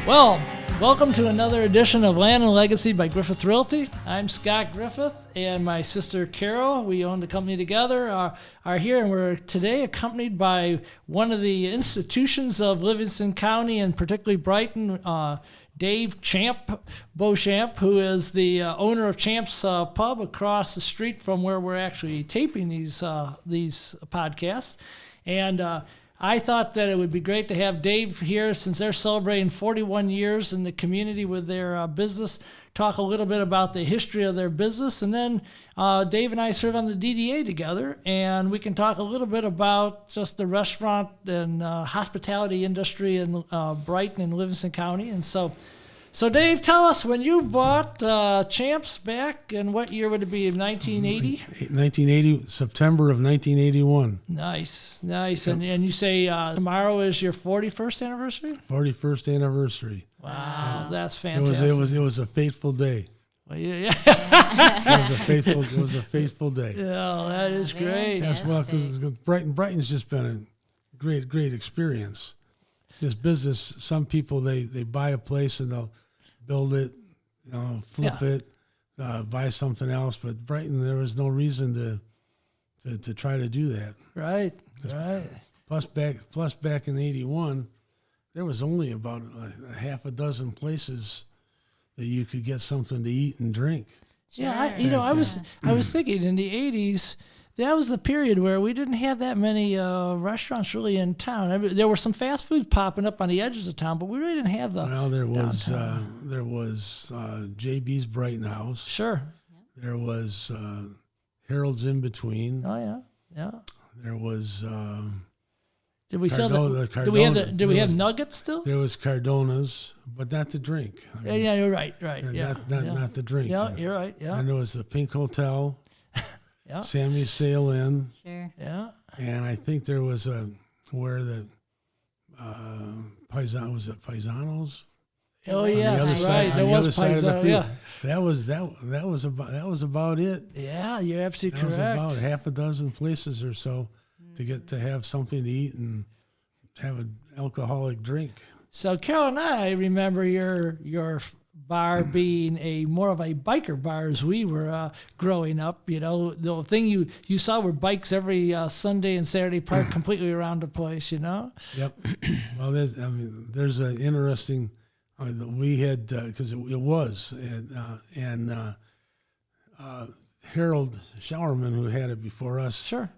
Well, welcome to another edition of Land and Legacy by Griffith Realty. I'm Scott Griffith, and my sister Carol, we own the company together, are here, and we're today accompanied by one of the institutions of Livingston County, and particularly Brighton, Dave Beauchamp, who is the owner of Champ's Pub across the street from where we're actually taping these podcasts. And I thought that it would be great to have Dave here since they're celebrating 41 years in the community with their business, talk a little bit about the history of their business. And then Dave and I serve on the DDA together, and we can talk a little bit about just the restaurant and hospitality industry in Brighton and Livingston County. And so Dave, tell us, when you bought Champ's back, in what year would it be, 1980? 1980, September of 1981. Nice. Yep. And you say tomorrow is your 41st anniversary? 41st anniversary. Wow, that's fantastic. It was a fateful day. Well, yeah. It was a fateful day. Yeah, that is great. That's well, because Brighton's just been a great experience. This business, some people they buy a place and they'll build it, flip it, buy something else. But Brighton, there was no reason to try to do that. Right. Plus back in '81, there was only about a half a dozen places that you could get something to eat and drink. Yeah, I was thinking in the '80s. That was the period where we didn't have that many restaurants really in town. I mean, there were some fast foods popping up on the edges of town, but we really didn't have the. Well, there was JB's Brighton House. Sure. There was Harold's In Between. Oh yeah. There was. Did we sell the? Did we have Nuggets still? There was Cardona's, but not to drink. I mean, yeah, you're right. Not to drink. Yeah, you're right. Yeah. And there was the Pink Hotel. Yeah. Sammy's Sail Inn. Sure. Yeah. And I think there was where the Paisanos. Oh yeah, right. There was Paisano. Yeah. That was about it. Yeah, you're absolutely correct. That was about half a dozen places or so to get to have something to eat and have an alcoholic drink. So Carol and I remember your bar being more of a biker bar as we were growing up. The thing you saw were bikes every Sunday and Saturday parked completely around the place. Yep. Well, there's an interesting. We had because it was and Harold Showerman, who had it before us, sure,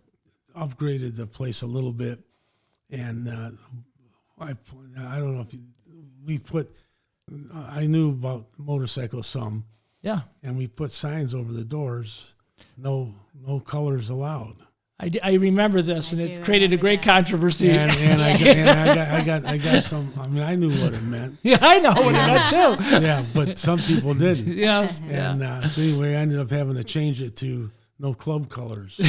upgraded the place a little bit, and I don't know if we put. I knew about motorcycles some. Yeah. And we put signs over the doors, no colors allowed. I remember this, and it created a great controversy. And I got some. I mean, I knew what it meant. Yeah, I know what it meant too. Yeah, but some people didn't. Yes. And so anyway, I ended up having to change it to no club colors.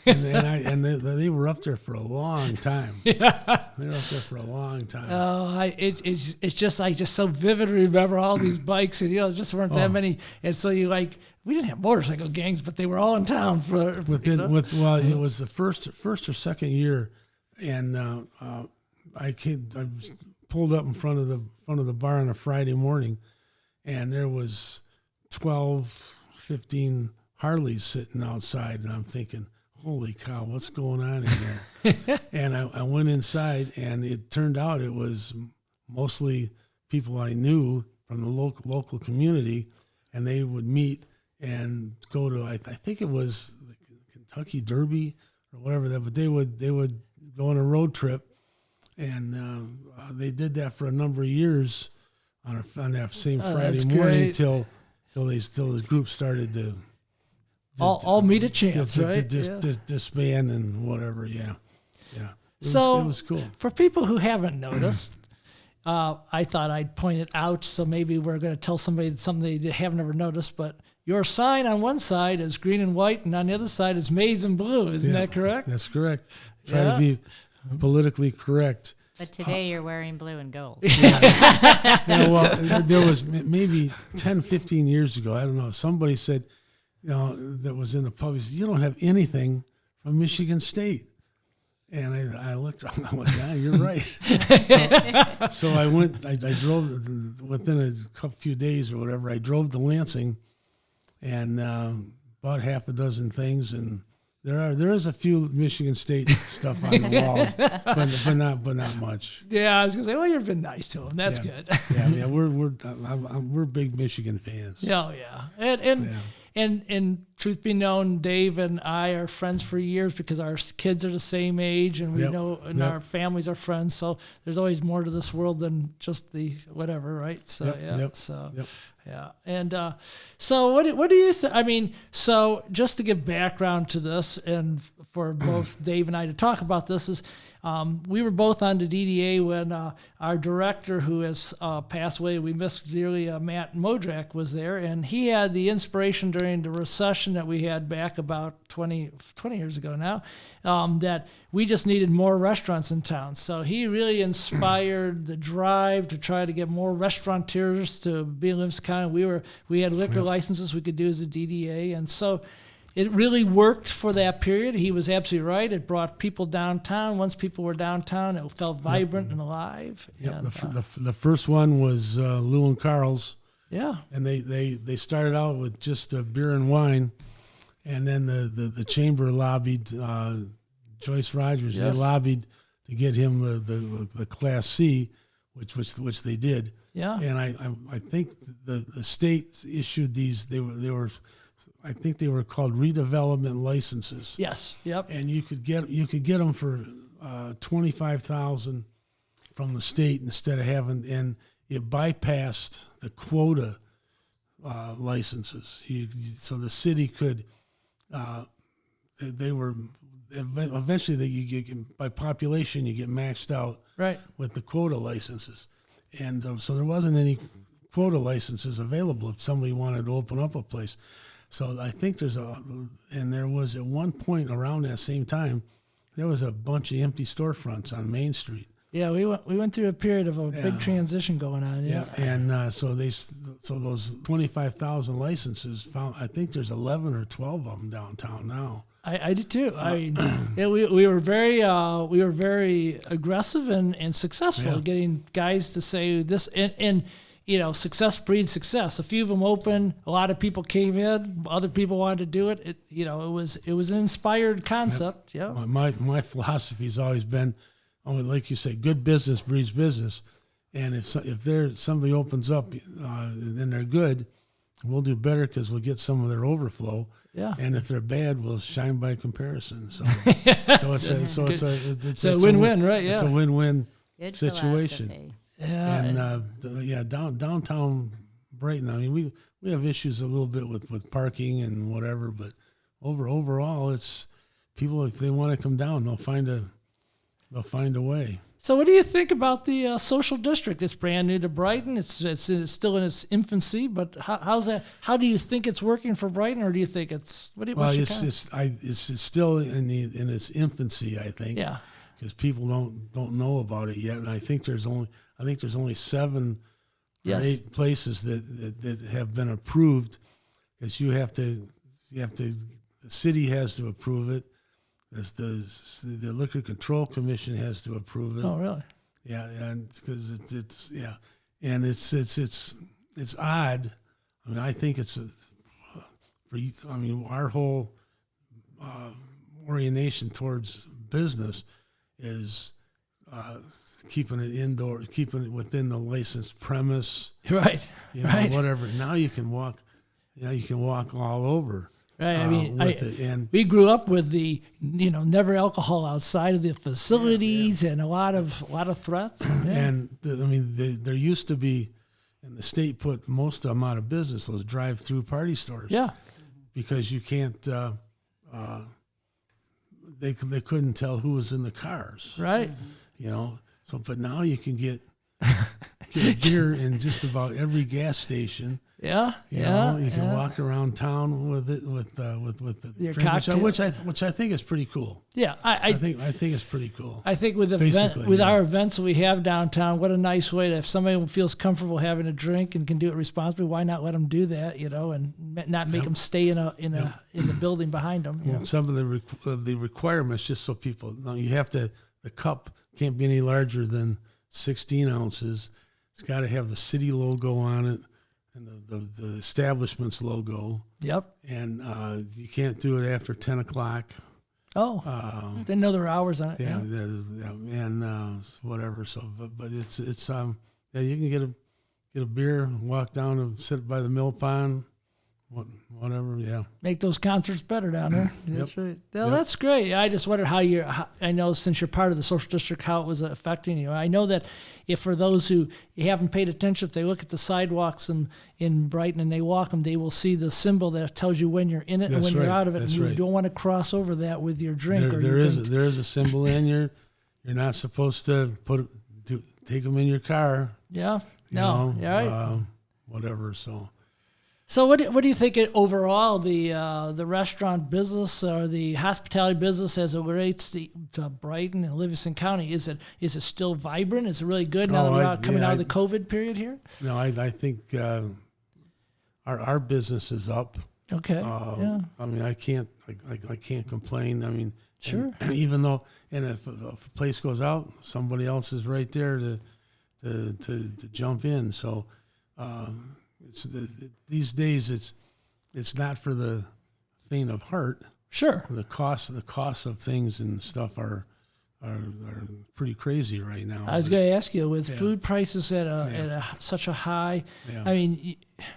And they were up there for a long time. Yeah. They were up there for a long time. Oh, it's just I just so vividly remember all these bikes, and just weren't that many. And so we didn't have motorcycle gangs, but they were all in town it was the first or second year, and I pulled up in front of the bar on a Friday morning, and there was 12, 15 Harleys sitting outside, and I'm thinking, holy cow, what's going on in here? And I went inside, and it turned out it was mostly people I knew from the local community, and they would meet and go to, I think it was the Kentucky Derby or whatever that, but they would go on a road trip, and they did that for a number of years on that same Friday morning till this group started to all meet at Champ's, right? Disband and whatever, yeah. It was cool. For people who haven't noticed, I thought I'd point it out, so maybe we're going to tell somebody something they haven't ever noticed, but your sign on one side is green and white, and on the other side is maize and blue. Isn't that correct? That's correct. Try to be politically correct. But today you're wearing blue and gold. Well, there was maybe 10, 15 years ago, I don't know, somebody said, that was in the pub, he said, you don't have anything from Michigan State. And I looked, I went, yeah, you're right. So I went, I drove, within a few days or whatever, I drove to Lansing and bought half a dozen things. And there is a few Michigan State stuff on the walls, but not much. Yeah, I was gonna say, well, you've been nice to him. That's good. Yeah, we're big Michigan fans. Yeah, and truth be known, Dave and I are friends for years because our kids are the same age, and we know, and our families are friends. So there's always more to this world than just the whatever, right? So yeah. And so what do you think? I mean, so just to give background to this, and for both Dave and I to talk about this is. We were both on the DDA when our director, who has passed away, we missed dearly, Matt Modrak, was there, and he had the inspiration during the recession that we had back about 20 years ago now, that we just needed more restaurants in town. So he really inspired the drive to try to get more restaurateurs to be in Livingston County. We had liquor licenses we could do as a DDA, and so it really worked for that period. He was absolutely right. It brought people downtown. Once people were downtown, it felt vibrant and alive. Yeah, the first one was Lou and Carl's. Yeah. And they started out with just beer and wine, and then the chamber lobbied Joyce Rogers. Yes. They lobbied to get him the Class C, which they did. Yeah. And I think the state issued these. They were I think they were called redevelopment licenses. Yes. Yep. And you could get them for $25,000 from the state instead of having, and it bypassed the quota licenses. So the city could. They were eventually you get, by population you get maxed out right with the quota licenses, and so there wasn't any quota licenses available if somebody wanted to open up a place. So I think there was at one point around that same time, there was a bunch of empty storefronts on Main Street. Yeah, we went through a period of a big transition going on. Yeah. And so those 25,000 licenses found. I think there's 11 or 12 of them downtown now. I did too. I mean, we were very aggressive and successful getting guys to say this and. You know, success breeds success. A few of them opened. A lot of people came in. Other people wanted to do it. It was an inspired concept. Yeah. My philosophy's always been, like you say, good business breeds business. And if somebody opens up and they're good, we'll do better because we'll get some of their overflow. Yeah. And if they're bad, we'll shine by comparison. So it's a win-win, right? Yeah. It's a win-win Good situation. philosophy. Yeah. And downtown Brighton. I mean, we have issues a little bit with parking and whatever, but overall, it's people, if they want to come down, they'll find a way. So, what do you think about the social district? It's brand new to Brighton. It's still in its infancy, but how's that? How do you think it's working for Brighton, or do you think it's it's still in its infancy, I think. Yeah. Because people don't know about it yet, and I think there's only 7 or 8 places that have been approved. Because the city has to approve it. The Liquor Control Commission has to approve it. Oh, really? Yeah, and because it's odd. I mean, I think our whole orientation towards business is keeping it indoor, keeping it within the licensed premise, right? Whatever. Now you can walk all over. Right. I mean, we grew up with the never alcohol outside of the facilities and a lot of threats. And there used to be, and the state put most of them out of business. Those drive-through party stores. Yeah. Because you can't. They couldn't tell who was in the cars. Right. So but now you can get beer in just about every gas station. Yeah, You yeah. know, you can walk around town with it with the Your drink, cocktail. which I think is pretty cool. Yeah, I think it's pretty cool. I think with Basically, our events that we have downtown, what a nice way to, if somebody feels comfortable having a drink and can do it responsibly, why not let them do that, you know, and not make them stay in the building behind them. You know? Some of the requirements, just so people know, you have to, the cup can't be any larger than 16 ounces. It's got to have the city logo on it and the establishment's logo. Yep. And you can't do it after 10 o'clock. Oh, didn't know there were hours on it. Yeah, and whatever. So, but it's you can get a beer, and walk down and sit by the mill pond, whatever. Yeah, make those concerts better down there. That's Yep. right. Well, that's great. I just wondered how I know since you're part of the social district, how it was affecting you. I know that if for those who haven't paid attention, if they look at the sidewalks in Brighton and they walk them, they will see the symbol that tells you when you're in it and when you're out of it. That's and you right. don't want to cross over that with your drink. There is a symbol in you're not supposed to take them in your car. Yeah. You No. know, Yeah. Right. Whatever. So what do you think overall the restaurant business or the hospitality business as it relates to Brighton and Livingston County, is it still vibrant? Is it really good now that we're coming out of the COVID period here? No, I think our business is up. Okay. Yeah. I mean, I can't complain. I mean, Sure. and even though, and if a place goes out, somebody else is right there to jump in. So these days it's not for the faint of heart. Sure. The cost of things and stuff are pretty crazy right now. I was going to ask you, with food prices at such a high. Yeah. I mean,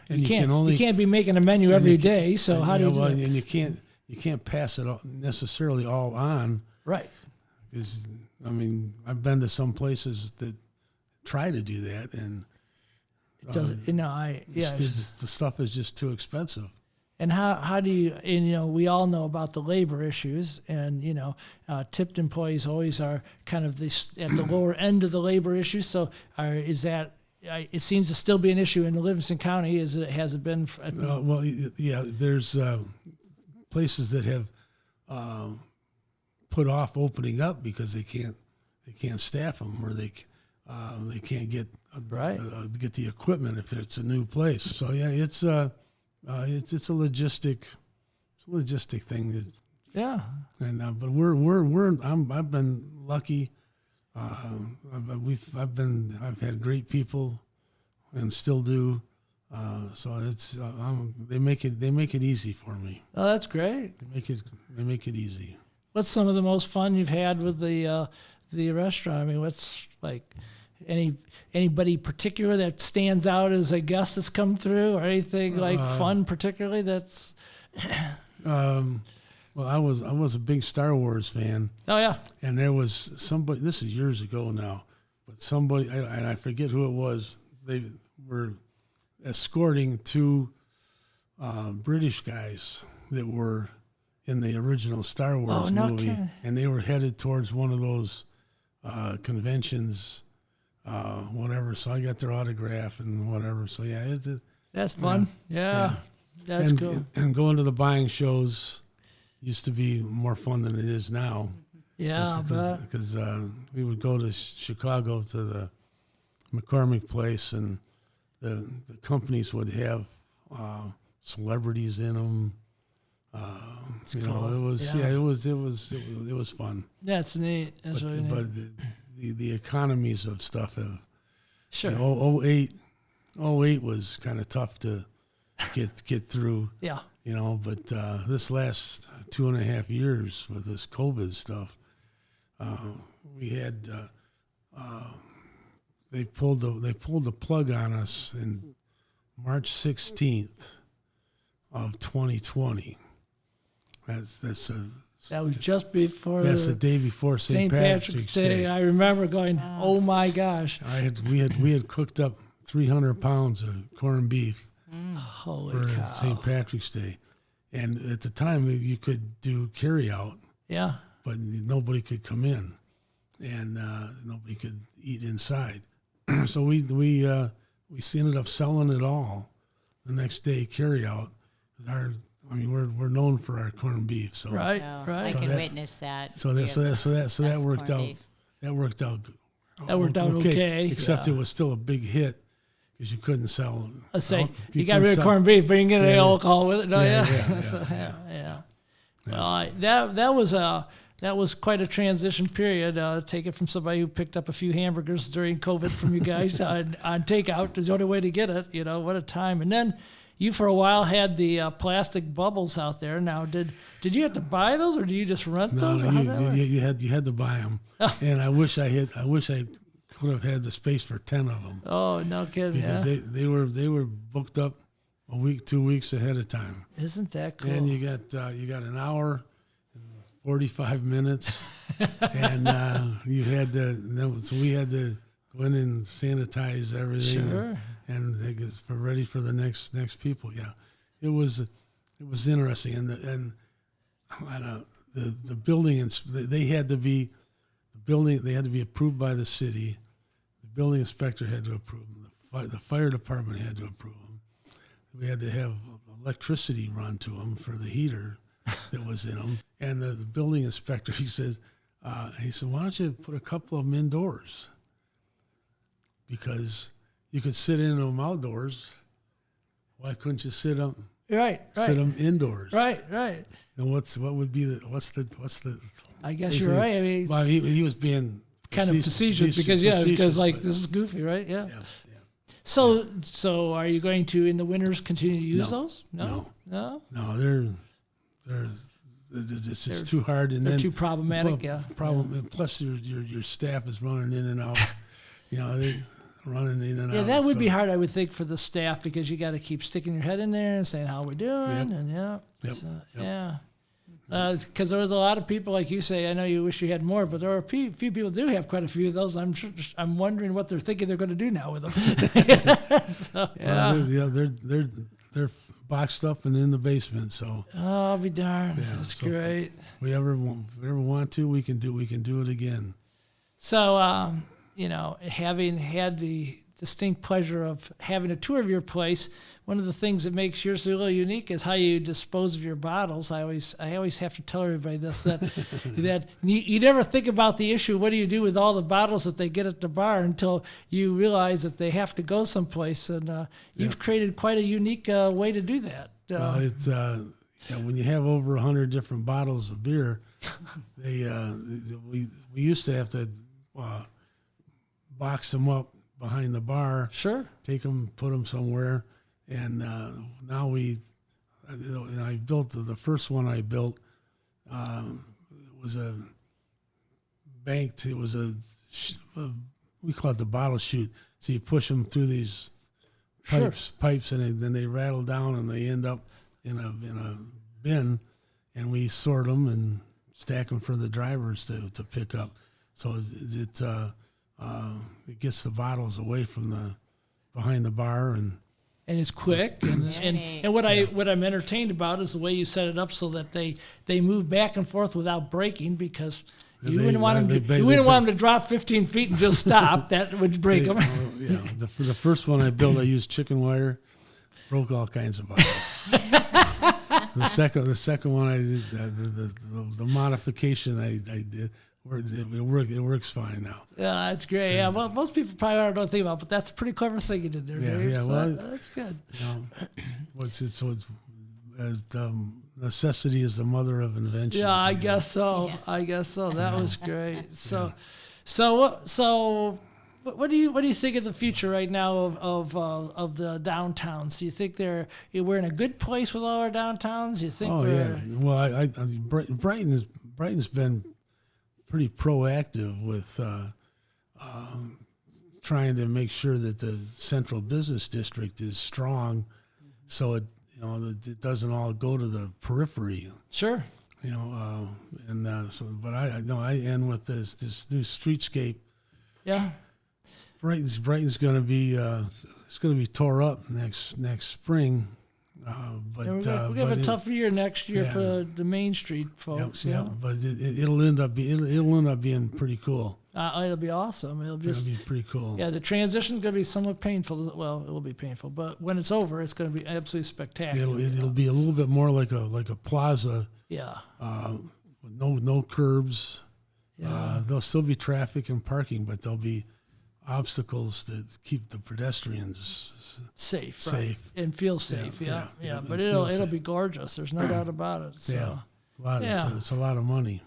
And you you can't be making a menu every day. So how do you do that? And you can't pass it necessarily all on. Right. Because I mean, I've been to some places that try to do that, and the stuff is just too expensive. And how do you, and we all know about the labor issues, and tipped employees always are kind of at the lower end of the labor issues. So it seems to still be an issue in Livingston County, has it been? There's places that have put off opening up because they can't staff them, or they can't get the equipment if it's a new place. So yeah, it's a logistic thing. Yeah. And but I've been lucky. I've had great people, and still do. So it's they make it easy for me. Oh, that's great. They make it easy. What's some of the most fun you've had with the restaurant? I mean, what's like anybody particular that stands out as a guest that's come through, or anything like fun particularly that's? Well, I was a big Star Wars fan. Oh yeah. And there was somebody. This is years ago now, but somebody, and I forget who it was. They were escorting two British guys that were in the original Star Wars movie, kidding. and they were headed towards one of those conventions, whatever. So I got their autograph and whatever. So yeah, That's fun. Yeah. That's cool. And going to the buying shows used to be more fun than it is now. Yeah, because we would go to Chicago to the McCormick Place, and the companies would have celebrities in them. It was fun. That's neat. That's really neat. But the economies of stuff have. Sure. 08 was kind of tough to get through. Yeah. But this last 2.5 years with this COVID stuff, we had they pulled the plug on us in March 16th of 2020. That was just before. That's the day before St. Patrick's Day. I remember going, "Oh my gosh!" We had cooked up 300 pounds of corned beef. Holy cow. St. Patrick's Day. And at the time, you could do carry out. Yeah. But nobody could come in, and nobody could eat inside. So we ended up selling it all the next day carry out. We're known for our corned beef. So Right, So right. I So can that- witness that. So that That's worked corned out. beef. That worked out. That worked out okay, Except yeah. it was still a big hit because you couldn't sell. Let's say you got couldn't rid of sell- corned beef, but you can get Yeah, yeah. alcohol with it. No, Yeah, yeah, yeah, So, yeah. yeah. Well, that was quite a transition period. Take it from somebody who picked up a few hamburgers during COVID from you guys on takeout. Is the only way to get it. What a time. And then you for a while had the plastic bubbles out there. Now, did you have to buy those or do you just rent No, those? Or how'd that work? you had to buy them, and I wish I could have had the space for 10 of them Oh, no kidding. because Yeah. they were booked up a week, 2 weeks ahead of time. Isn't that cool? And you got an hour, and 45 minutes, and you had so we had to go in and sanitize everything, Sure. and they get ready for the next people. Yeah, it was interesting, and the building they had to be approved by the city. The building inspector had to approve them. The fire department had to approve them. We had to have electricity run to them for the heater that was in them. And the building inspector, he said, why don't you put a couple of them indoors? Because you could sit in them outdoors. Why couldn't you sit them Right. indoors? Right. And what's the? I guess you're right. I mean, Well, he was being kind of facetious because facetious, this is goofy, right? Yeah. yeah. So are you going to in the winters continue to use No. those? No. No, it's just too hard, and They're then too problematic. Yeah. and plus your staff is running in and out. They're running in and out. Yeah, that would so- be hard, I would think, for the staff because you got to keep sticking your head in there and saying how we're doing, and Yep. yeah. Because there was a lot of people, like you say. I know you wish you had more, but there are a few people who do have quite a few of those. I'm wondering what they're thinking they're going to do now with them. So, they're boxed up and in the basement. So Oh, I'll be darned. Yeah, That's so great. if we ever want to, we can do it again. So, having had the distinct pleasure of having a tour of your place, one of the things that makes yours a little unique is how you dispose of your bottles. I always have to tell everybody this, that you never think about the issue, what do you do with all the bottles that they get at the bar, until you realize that they have to go someplace. And you've created quite a unique way to do that. It's when you have over 100 different bottles of beer, we used to have to box them up behind the bar. Sure. Take them, put them somewhere, and now I built the first one I built. Was a banked. It was we call it the bottle chute. So you push them through these pipes, and then they rattle down, and they end up in a bin, and we sort them and stack them for the drivers to pick up. So it gets the bottles away from behind the bar, and it's quick, and what I'm entertained about is the way you set it up so that they move back and forth without breaking, because you wouldn't want them to drop 15 feet and just stop. That would break them. For the first one I built, I used chicken wire, broke all kinds of bottles. The second one I did the modification I did. It works fine now. Yeah, that's great. Yeah, well, most people probably don't think about it, but that's a pretty clever thing you did there, Dave. Yeah, So well, that's good. Necessity is the mother of invention. Yeah, I guess so. Yeah. I guess so. That was great. So what do you think of the future right now of the downtowns? Do you think we're in a good place with all our downtowns? You think? Well, Brighton's been pretty proactive with trying to make sure that the central business district is strong, so it doesn't all go to the periphery. Sure. But I end with this new streetscape. Yeah. Brighton's going to be it's going to be tore up next spring, But And we're gonna have a tough year next year yeah. for the Main Street folks. Yeah, but it'll end up being pretty cool. It'll be awesome. It'll It'll be pretty cool. Yeah, the transition's gonna be somewhat painful. Well, it will be painful, but when it's over, it's gonna be absolutely spectacular. It'll be a little bit more like a plaza. Yeah. With no curbs. Yeah. There'll still be traffic and parking, but there'll be obstacles to keep the pedestrians Safe, safe. right? And feel safe. Yeah. But feel it'll safe. be gorgeous. There's no doubt about it. So. Yeah, it's a lot of money.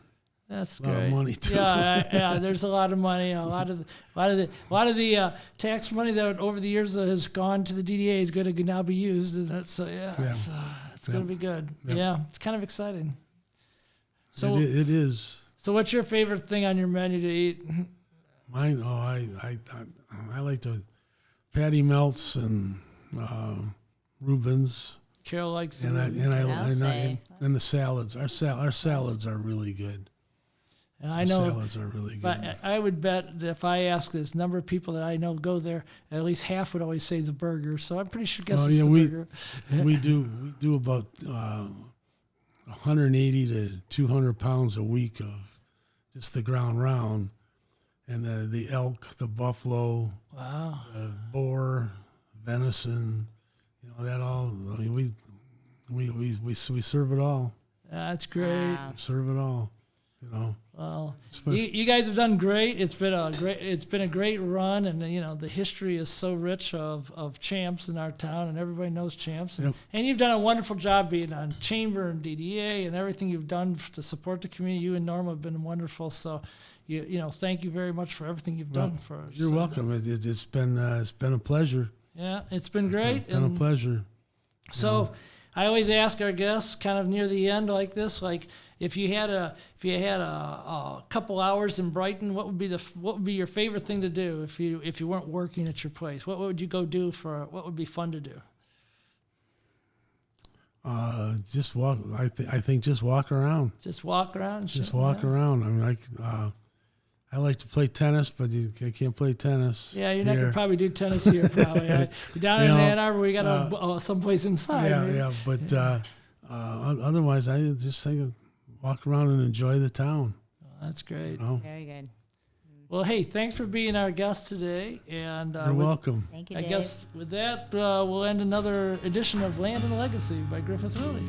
That's A lot great. of money too. Yeah. There's a lot of money. A lot of the tax money that over the years that has gone to the DDA is going to now be used, and that's it's going to be good. Yeah, it's kind of exciting. So it is. So what's your favorite thing on your menu to eat? Mine. I like the patty melts and Reubens. Carol likes And I'll the salads. Our salads are really good. And I know, salads are really good. but I would bet that if I ask this number of people that I know go there, at least half would always say the burger. So I'm pretty sure it's the burger. we do about 180 to 200 pounds a week of just the ground round, and the elk, the buffalo, Wow. the boar, venison, that all. I mean, we serve it all. That's great. Wow. Serve it all. Well, Especially- you guys have done great. It's been a great run, and the history is so rich of champs in our town, and everybody knows champs. And, Yep. and you've done a wonderful job being on chamber and DDA and everything you've done to support the community. You and Norma have been wonderful. So, thank you very much for everything you've done for us. You're welcome. It's been a pleasure. Yeah, it's been great. It's been a pleasure. So, I always ask our guests, kind of near the end like this, like if you had a couple hours in Brighton, what would be your favorite thing to do if you weren't working at your place? What would you go do what would be fun to do? Just walk. I think just walk around. Just walk around. Just walk around. I mean, I like to play tennis, but I can't play tennis. Yeah, you're not here. gonna probably do tennis here, probably. Right? Down in Ann Arbor, we got someplace inside. Yeah. But otherwise, I just think walk around and enjoy the town. That's great. Very good. Well, hey, thanks for being our guest today, and You're welcome. Thank you, I Dave. guess with that, we'll end another edition of Land and Legacy by Griffith Realty.